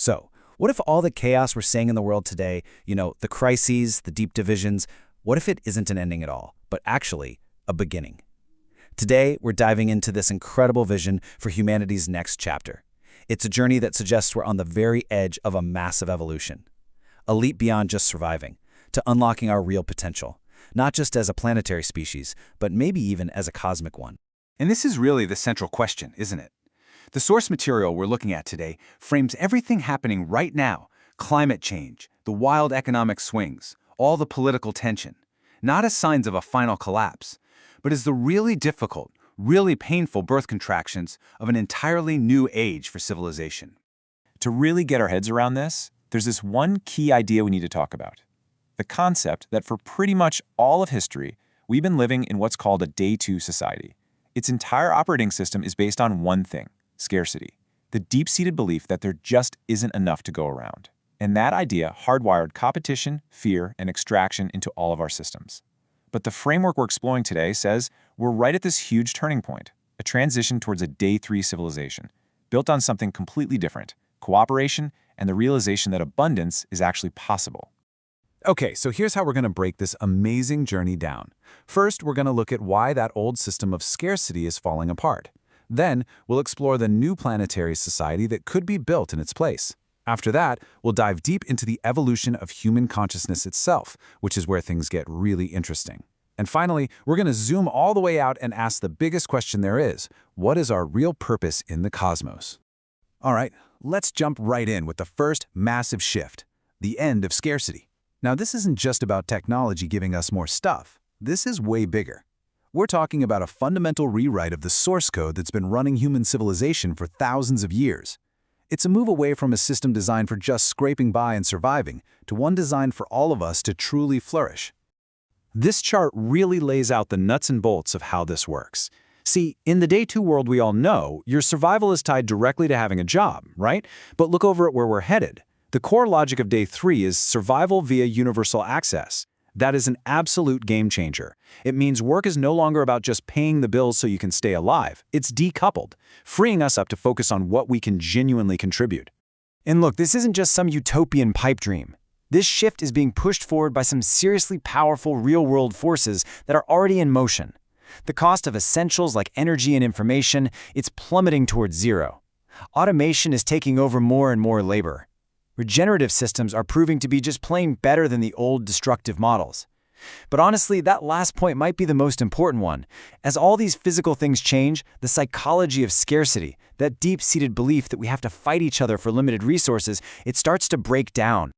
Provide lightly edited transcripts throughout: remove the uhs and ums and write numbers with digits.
So, what if all the chaos we're seeing in the world today, the crises, the deep divisions, what if it isn't an ending at all, but actually a beginning? Today, we're diving into this incredible vision for humanity's next chapter. It's a journey that suggests we're on the very edge of a massive evolution. A leap beyond just surviving, to unlocking our real potential, not just as a planetary species, but maybe even as a cosmic one. And this is really the central question, isn't it? The source material we're looking at today frames everything happening right now: climate change, the wild economic swings, all the political tension, not as signs of a final collapse, but as the really difficult, really painful birth contractions of an entirely new age for civilization. To really get our heads around this, there's this one key idea we need to talk about. The concept that for pretty much all of history, we've been living in what's called a Day 2 society. Its entire operating system is based on one thing: scarcity. The deep-seated belief that there just isn't enough to go around. And that idea hardwired competition, fear, and extraction into all of our systems. But the framework we're exploring today says we're right at this huge turning point, a transition towards a Day 3 civilization, built on something completely different: cooperation and the realization that abundance is actually possible. Okay, so here's how we're going to break this amazing journey down. First, we're going to look at why that old system of scarcity is falling apart. Then, we'll explore the new planetary society that could be built in its place. After that, we'll dive deep into the evolution of human consciousness itself, which is where things get really interesting. And finally, we're going to zoom all the way out and ask the biggest question there is: what is our real purpose in the cosmos? All right, let's jump right in with the first massive shift: the end of scarcity. Now, this isn't just about technology giving us more stuff. This is way bigger. We're talking about a fundamental rewrite of the source code that's been running human civilization for thousands of years. It's a move away from a system designed for just scraping by and surviving to one designed for all of us to truly flourish. This chart really lays out the nuts and bolts of how this works. See, in the Day 2 world we all know, your survival is tied directly to having a job, right? But look over at where we're headed. The core logic of Day 3 is survival via universal access. That is an absolute game changer. It means work is no longer about just paying the bills so you can stay alive. It's decoupled, freeing us up to focus on what we can genuinely contribute. And look, this isn't just some utopian pipe dream. This shift is being pushed forward by some seriously powerful real-world forces that are already in motion. The cost of essentials like energy and information, it's plummeting towards zero. Automation is taking over more and more labor. Regenerative systems are proving to be just plain better than the old destructive models. But honestly, that last point might be the most important one. As all these physical things change, the psychology of scarcity, that deep-seated belief that we have to fight each other for limited resources, it starts to break down.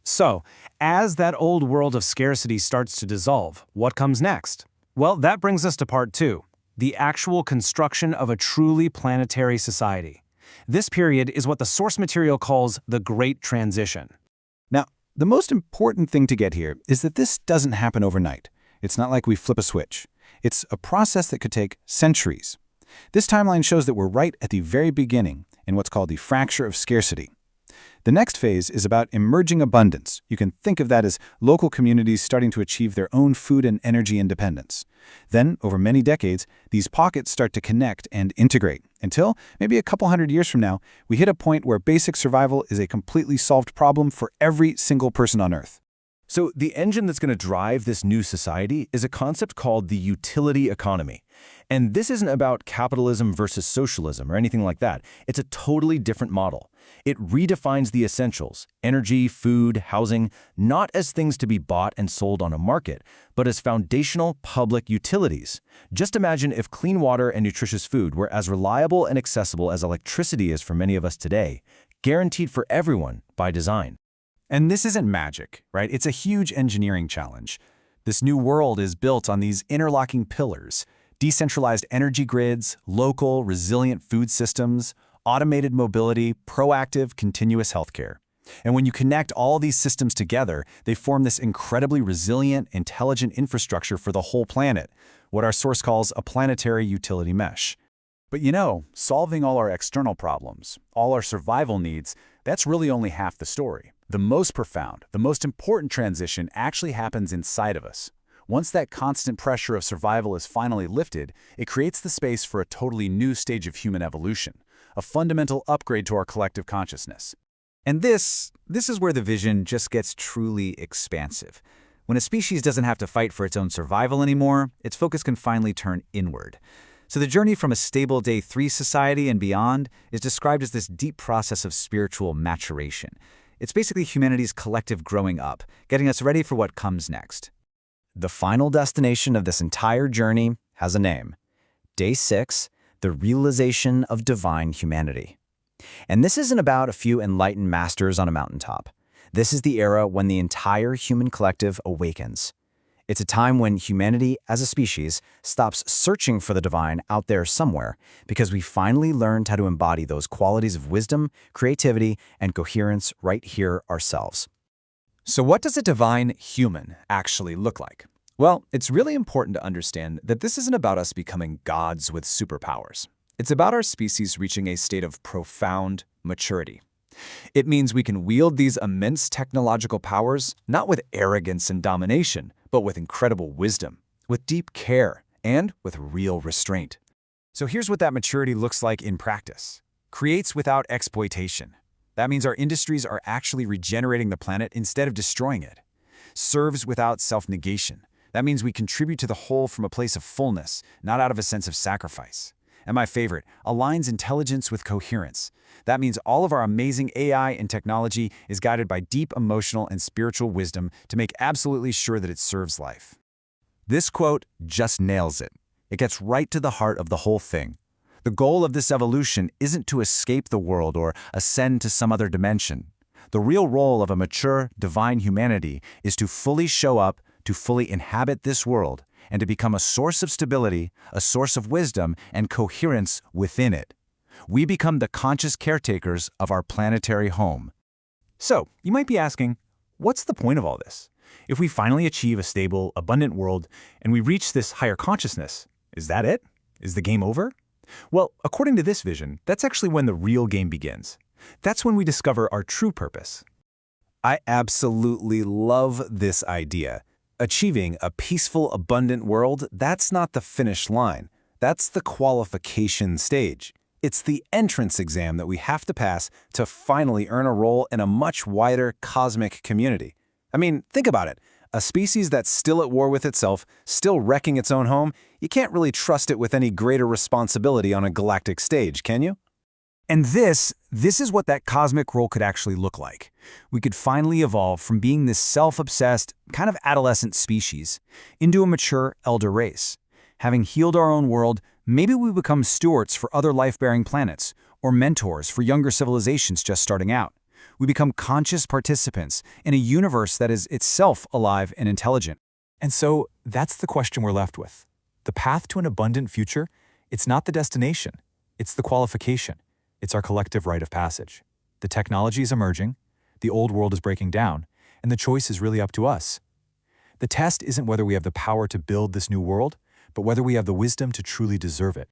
So, as that old world of scarcity starts to dissolve, what comes next? Well, that brings us to part 2, the actual construction of a truly planetary society. This period is what the source material calls the Great Transition. Now, the most important thing to get here is that this doesn't happen overnight. It's not like we flip a switch. It's a process that could take centuries. This timeline shows that we're right at the very beginning in what's called the fracture of scarcity. The next phase is about emerging abundance. You can think of that as local communities starting to achieve their own food and energy independence. Then, over many decades, these pockets start to connect and integrate until, maybe a couple hundred years from now, we hit a point where basic survival is a completely solved problem for every single person on Earth. So the engine that's going to drive this new society is a concept called the utility economy. And this isn't about capitalism versus socialism or anything like that. It's a totally different model. It redefines the essentials, energy, food, housing, not as things to be bought and sold on a market, but as foundational public utilities. Just imagine if clean water and nutritious food were as reliable and accessible as electricity is for many of us today, guaranteed for everyone by design. And this isn't magic, right? It's a huge engineering challenge. This new world is built on these interlocking pillars: decentralized energy grids, local, resilient food systems, automated mobility, proactive, continuous healthcare. And when you connect all these systems together, they form this incredibly resilient, intelligent infrastructure for the whole planet, what our source calls a planetary utility mesh. But solving all our external problems, all our survival needs, that's really only half the story. The most profound, the most important transition actually happens inside of us. Once that constant pressure of survival is finally lifted, it creates the space for a totally new stage of human evolution, a fundamental upgrade to our collective consciousness. And this is where the vision just gets truly expansive. When a species doesn't have to fight for its own survival anymore, its focus can finally turn inward. So the journey from a stable Day 3 society and beyond is described as this deep process of spiritual maturation. It's basically humanity's collective growing up, getting us ready for what comes next. The final destination of this entire journey has a name. Day 6, the realization of divine humanity. And this isn't about a few enlightened masters on a mountaintop. This is the era when the entire human collective awakens. It's a time when humanity, as a species, stops searching for the divine out there somewhere because we finally learned how to embody those qualities of wisdom, creativity, and coherence right here ourselves. So what does a divine human actually look like? Well, it's really important to understand that this isn't about us becoming gods with superpowers. It's about our species reaching a state of profound maturity. It means we can wield these immense technological powers not with arrogance and domination, but with incredible wisdom, with deep care, and with real restraint. So here's what that maturity looks like in practice. Creates without exploitation. That means our industries are actually regenerating the planet instead of destroying it. Serves without self-negation. That means we contribute to the whole from a place of fullness, not out of a sense of sacrifice. And my favorite, aligns intelligence with coherence. That means all of our amazing AI and technology is guided by deep emotional and spiritual wisdom to make absolutely sure that it serves life. This quote just nails it. It gets right to the heart of the whole thing. The goal of this evolution isn't to escape the world or ascend to some other dimension. The real role of a mature, divine humanity is to fully show up, to fully inhabit this world, and to become a source of stability, a source of wisdom, and coherence within it. We become the conscious caretakers of our planetary home. So, you might be asking, what's the point of all this? If we finally achieve a stable, abundant world, and we reach this higher consciousness, is that it? Is the game over? Well, according to this vision, that's actually when the real game begins. That's when we discover our true purpose. I absolutely love this idea. Achieving a peaceful, abundant world, that's not the finish line. That's the qualification stage. It's the entrance exam that we have to pass to finally earn a role in a much wider cosmic community. I mean, think about it. A species that's still at war with itself, still wrecking its own home, you can't really trust it with any greater responsibility on a galactic stage, can you? And this is what that cosmic role could actually look like. We could finally evolve from being this self-obsessed, kind of adolescent species into a mature elder race. Having healed our own world, maybe we become stewards for other life-bearing planets, or mentors for younger civilizations just starting out. We become conscious participants in a universe that is itself alive and intelligent. And so that's the question we're left with. The path to an abundant future, it's not the destination, it's the qualification. It's our collective rite of passage. The technology is emerging, the old world is breaking down, and the choice is really up to us. The test isn't whether we have the power to build this new world, but whether we have the wisdom to truly deserve it.